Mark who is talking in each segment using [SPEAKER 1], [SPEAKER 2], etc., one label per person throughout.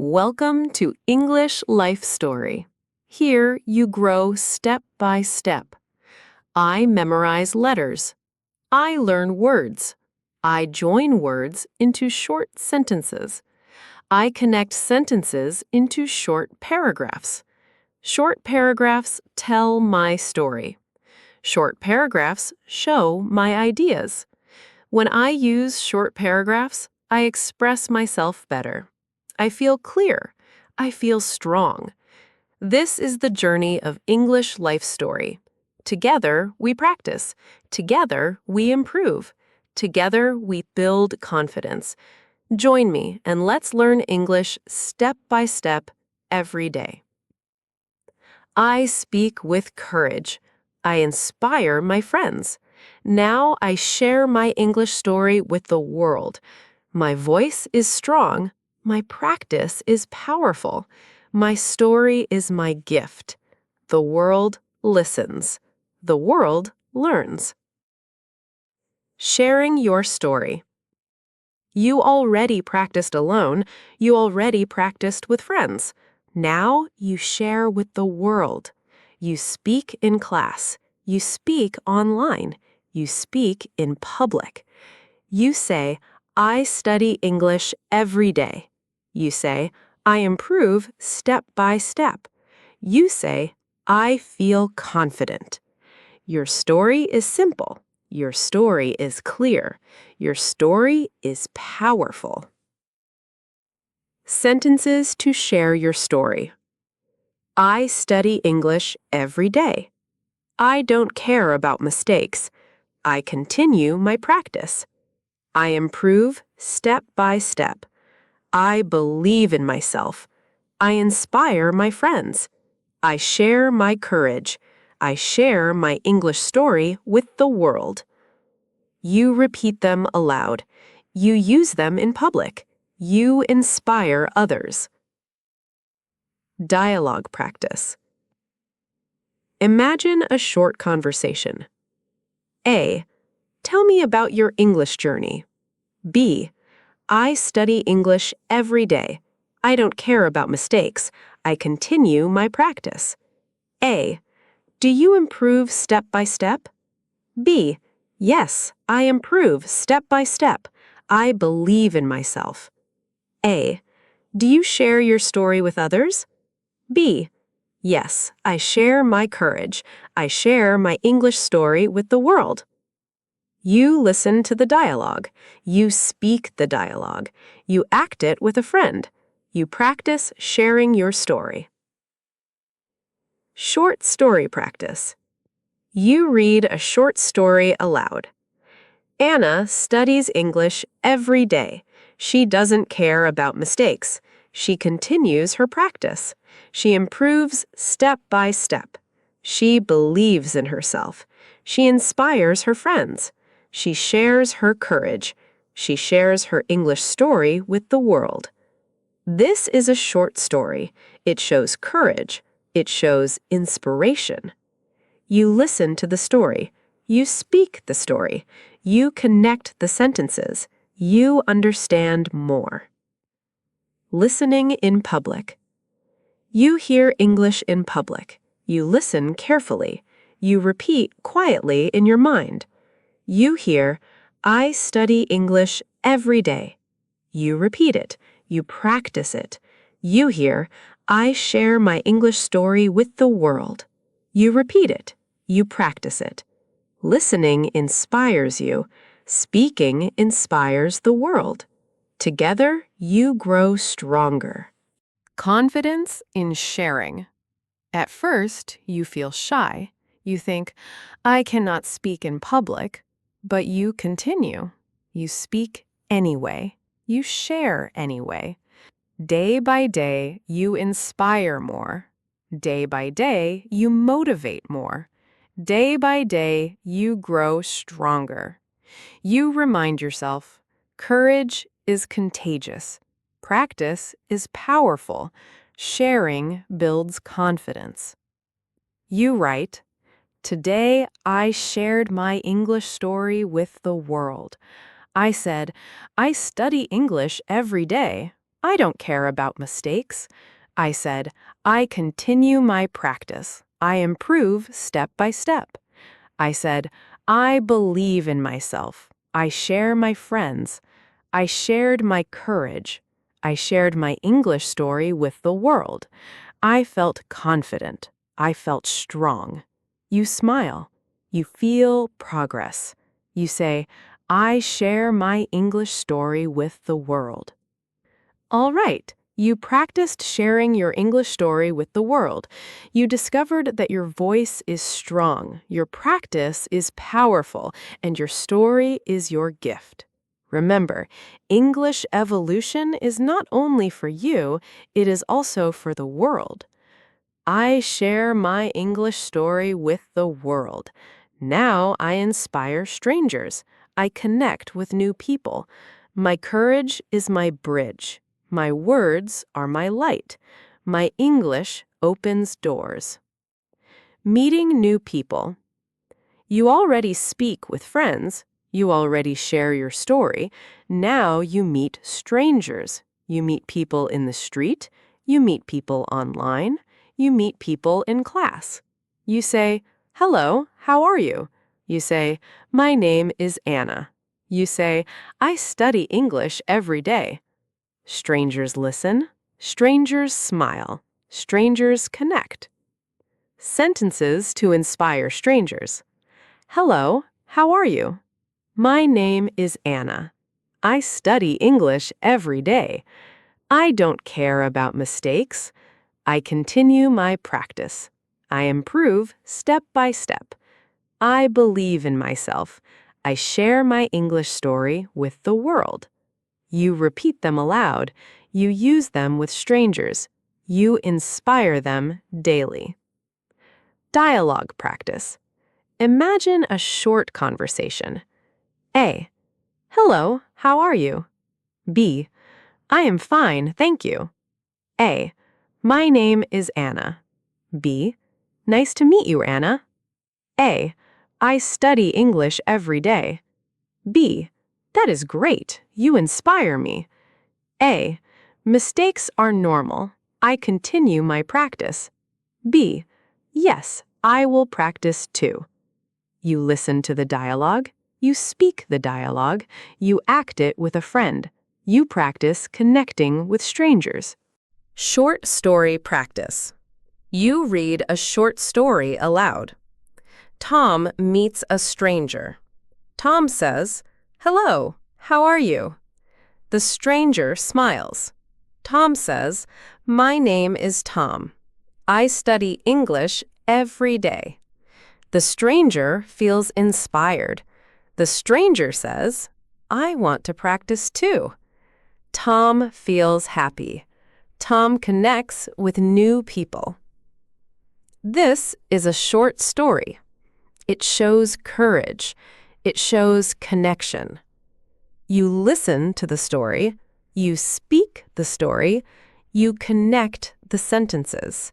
[SPEAKER 1] Welcome to English Life Story. Here you grow step by step. I memorize letters. I learn words. I join words into short sentences. I connect sentences into short paragraphs. Short paragraphs tell my story. Short paragraphs show my ideas. When I use short paragraphs, I express myself better. I feel clear. I feel strong. This is the journey of English Life Story. Together, we practice. Together, we improve. Together, we build confidence. Join me and let's learn English step by step every day. I speak with courage. I inspire my friends. Now I share my English story with the world. My voice is strong. My practice is powerful. My story is my gift. The world listens. The world learns. Sharing your story. You already practiced alone. You already practiced with friends. Now you share with the world. You speak in class. You speak online. You speak in public. You say, I study English every day. You say, I improve step by step. You say, I feel confident. Your story is simple. Your story is clear. Your story is powerful. Sentences to share your story. I study English every day. I don't care about mistakes. I continue my practice. I improve step by step. I believe in myself. I inspire my friends. I share my courage. I share my English story with the world. You repeat them aloud. You use them in public. You inspire others. Dialogue practice. Imagine a short conversation. A. Tell me about your English journey. B. I study English every day. I don't care about mistakes. I continue my practice. A. Do you improve step by step? B. Yes, I improve step by step. I believe in myself. A. Do you share your story with others? B. Yes, I share my courage. I share my English story with the world. You listen to the dialogue. You speak the dialogue. You act it with a friend. You practice sharing your story. Short story practice. You read a short story aloud. Anna studies English every day. She doesn't care about mistakes. She continues her practice. She improves step by step. She believes in herself. She inspires her friends. She shares her courage. She shares her English story with the world. This is a short story. It shows courage. It shows inspiration. You listen to the story. You speak the story. You connect the sentences. You understand more. Listening in public. You hear English in public. You listen carefully. You repeat quietly in your mind. You hear, I study English every day. You repeat it. You practice it. You hear, I share my English story with the world. You repeat it. You practice it. Listening inspires you. Speaking inspires the world. Together, you grow stronger. Confidence in sharing. At first, you feel shy. You think, I cannot speak in public. But you continue. You speak anyway. You share anyway. Day by day, you inspire more. Day by day, you motivate more. Day by day, you grow stronger. You remind yourself, courage is contagious. Practice is powerful. Sharing builds confidence. You write, today, I shared my English story with the world. I said, I study English every day. I don't care about mistakes. I said, I continue my practice. I improve step by step. I said, I believe in myself. I share my friends. I shared my courage. I shared my English story with the world. I felt confident. I felt strong. You smile. You feel progress. You say, I share my English story with the world. All right. You practiced sharing your English story with the world. You discovered that your voice is strong, your practice is powerful, and your story is your gift. Remember, English evolution is not only for you, it is also for the world. I share my English story with the world. Now I inspire strangers. I connect with new people. My courage is my bridge. My words are my light. My English opens doors. Meeting new people. You already speak with friends. You already share your story. Now you meet strangers. You meet people in the street. You meet people online. You meet people in class. You say, hello, how are you? You say, my name is Anna. You say, I study English every day. Strangers listen. Strangers smile. Strangers connect. Sentences to inspire strangers. Hello, how are you? My name is Anna. I study English every day. I don't care about mistakes. I continue my practice. I improve step by step. I believe in myself. I share my English story with the world. You repeat them aloud. You use them with strangers. You inspire them daily. Dialogue practice. Imagine a short conversation. A. Hello, how are you? B. I am fine, thank you. A. My name is Anna. B. Nice to meet you, Anna. A. I study English every day. B. That is great. You inspire me. A. Mistakes are normal. I continue my practice. B. Yes, I will practice too. You listen to the dialogue. You speak the dialogue. You act it with a friend. You practice connecting with strangers. Short story practice. You read a short story aloud. Tom meets a stranger. Tom says, hello, how are you? The stranger smiles. Tom says, my name is Tom. I study English every day. The stranger feels inspired. The stranger says, I want to practice too. Tom feels happy. Tom connects with new people. This is a short story. It shows courage. It shows connection. You listen to the story. You speak the story. You connect the sentences.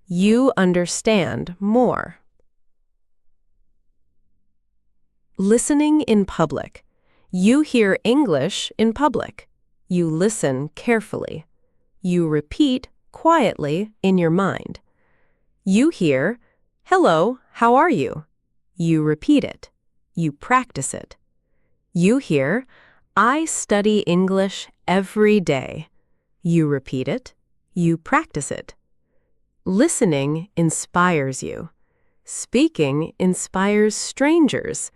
[SPEAKER 1] You understand more. Listening in public. You hear English in public. You listen carefully. You repeat quietly in your mind. You hear, hello, how are you? You repeat it. You practice it. You hear, I study English every day. You repeat it. You practice it. Listening inspires you. Speaking inspires strangers.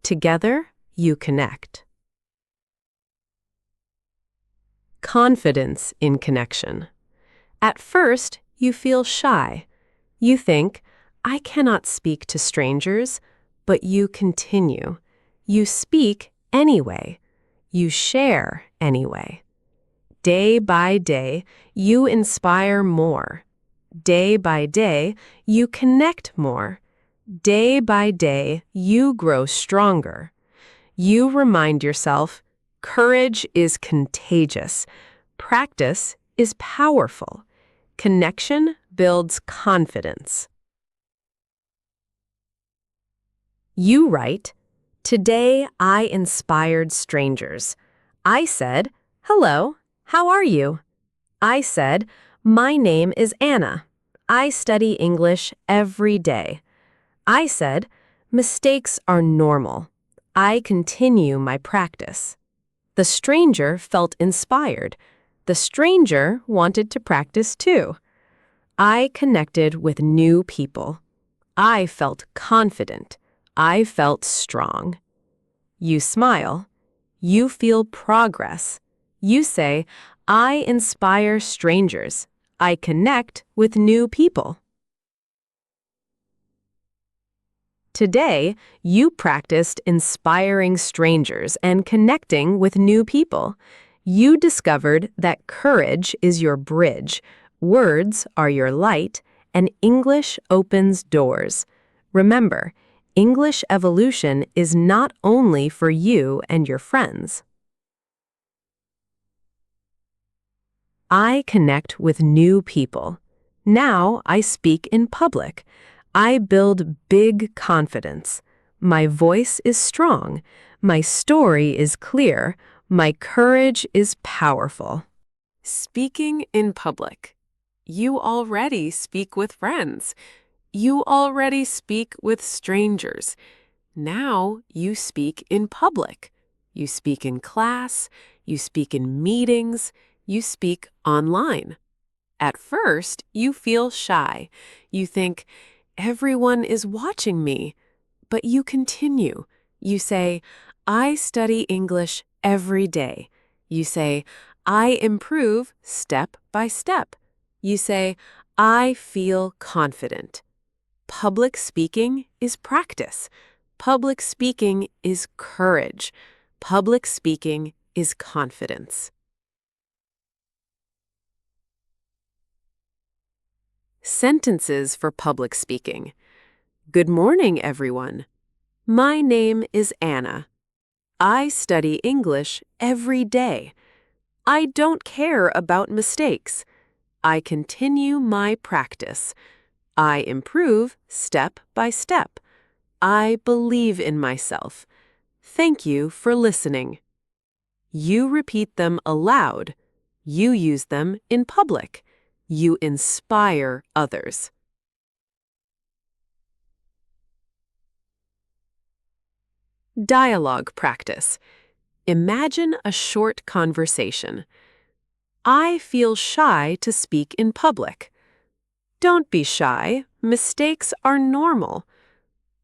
[SPEAKER 1] Together, you connect. Confidence in connection. At first, you feel shy. You think, I cannot speak to strangers, but you continue. You speak anyway. You share anyway. Day by day, you inspire more. Day by day, you connect more. Day by day, you grow stronger. You remind yourself, courage is contagious. Practice is powerful. Connection builds confidence. You write, today I inspired strangers. I said, hello, how are you? I said, "My name is Anna. I study English every day." I said, "Mistakes are normal. I continue my practice." The stranger felt inspired. The stranger wanted to practice too. I connected with new people. I felt confident. I felt strong. You smile. You feel progress. You say, "I inspire strangers. I connect with new people." Today, you practiced inspiring strangers and connecting with new people. You discovered that courage is your bridge, words are your light, and English opens doors. Remember, English evolution is not only for you and your friends. I connect with new people. Now I speak in public. I build big confidence. My voice is strong. My story is clear. My courage is powerful. Speaking in public. You already speak with friends. You already speak with strangers. Now you speak in public. You speak in class. You speak in meetings. You speak online. At first, you feel shy. You think, "Everyone is watching me." But you continue. You say, "I study English every day." You say, "I improve step by step." You say, "I feel confident." Public speaking is practice. Public speaking is courage. Public speaking is confidence. Sentences for public speaking. Good morning, everyone. My name is Anna. I study English every day. I don't care about mistakes. I continue my practice. I improve step by step. I believe in myself. Thank you for listening. You repeat them aloud. You use them in public. You inspire others. Dialogue practice. Imagine a short conversation. I feel shy to speak in public. Don't be shy. Mistakes are normal.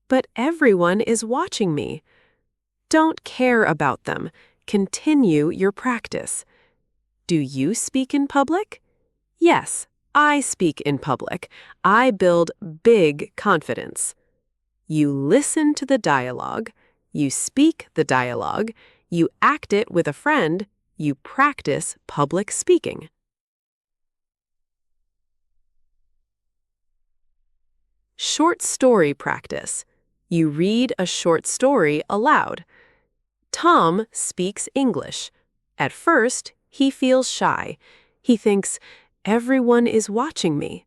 [SPEAKER 1] But everyone is watching me. Don't care about them. Continue your practice. Do you speak in public? Yes, I speak in public. I build big confidence. You listen to the dialogue. You speak the dialogue. You act it with a friend. You practice public speaking. Short story practice. You read a short story aloud. Tom speaks English. At first, he feels shy. He thinks, "Everyone is watching me."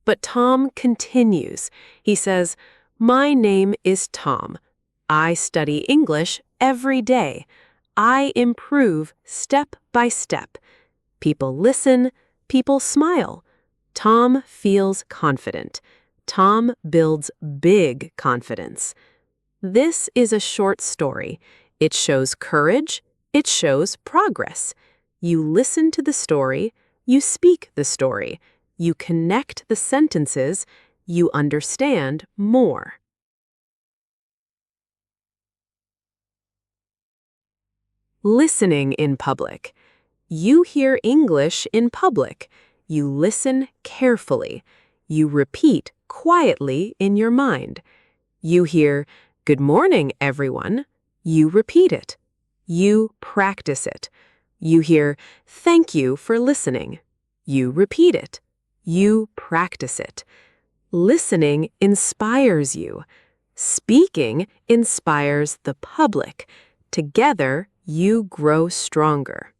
[SPEAKER 1] But Tom continues. He says, "My name is Tom. I study English every day. I improve step by step." People listen. People smile. Tom feels confident. Tom builds big confidence. This is a short story. It shows courage. It shows progress. You listen to the story. You speak the story. You connect the sentences. You understand more. Listening in public. You hear English in public. You listen carefully. You repeat quietly in your mind. You hear, "Good morning, everyone." You repeat it. You practice it. You hear, "Thank you for listening." You repeat it. You practice it. Listening inspires you. Speaking inspires the public. Together, you grow stronger.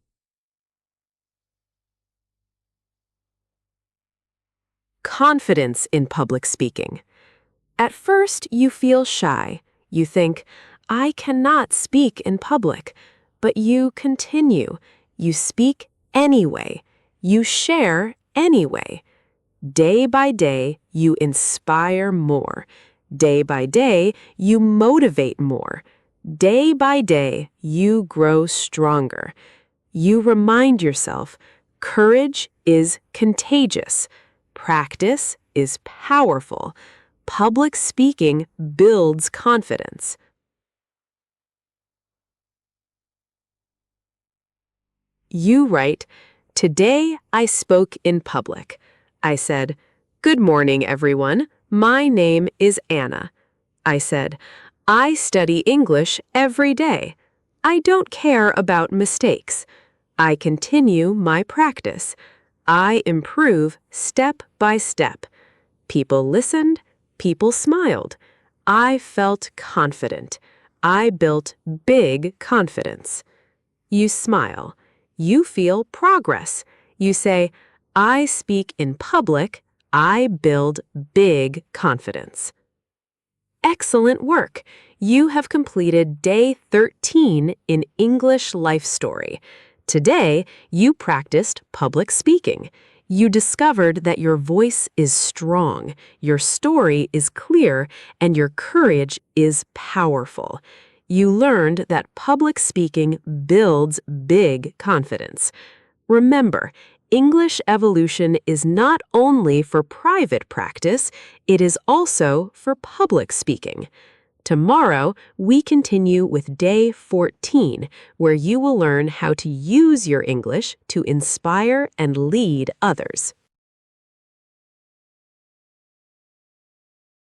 [SPEAKER 1] Confidence in public speaking. At first, you feel shy. You think, "I cannot speak in public." But you continue. You speak anyway. You share anyway. Day by day, you inspire more. Day by day, you motivate more. Day by day, you grow stronger. You remind yourself, courage is contagious. Practice is powerful. Public speaking builds confidence. You write, "Today I spoke in public. I said, 'Good morning, everyone. My name is Anna.' I said, 'I study English every day. I don't care about mistakes. I continue my practice. I improve step by step. People listened. People smiled. I felt confident. I built big confidence.' You smile. You feel progress. You say, 'I speak in public. I build big confidence.'" Excellent work! You have completed day 13 in English Life Story. Today, you practiced public speaking. You discovered that your voice is strong, your story is clear, and your courage is powerful. You learned that public speaking builds big confidence. Remember, English evolution is not only for private practice, it is also for public speaking. Tomorrow, we continue with day 14, where you will learn how to use your English to inspire and lead others.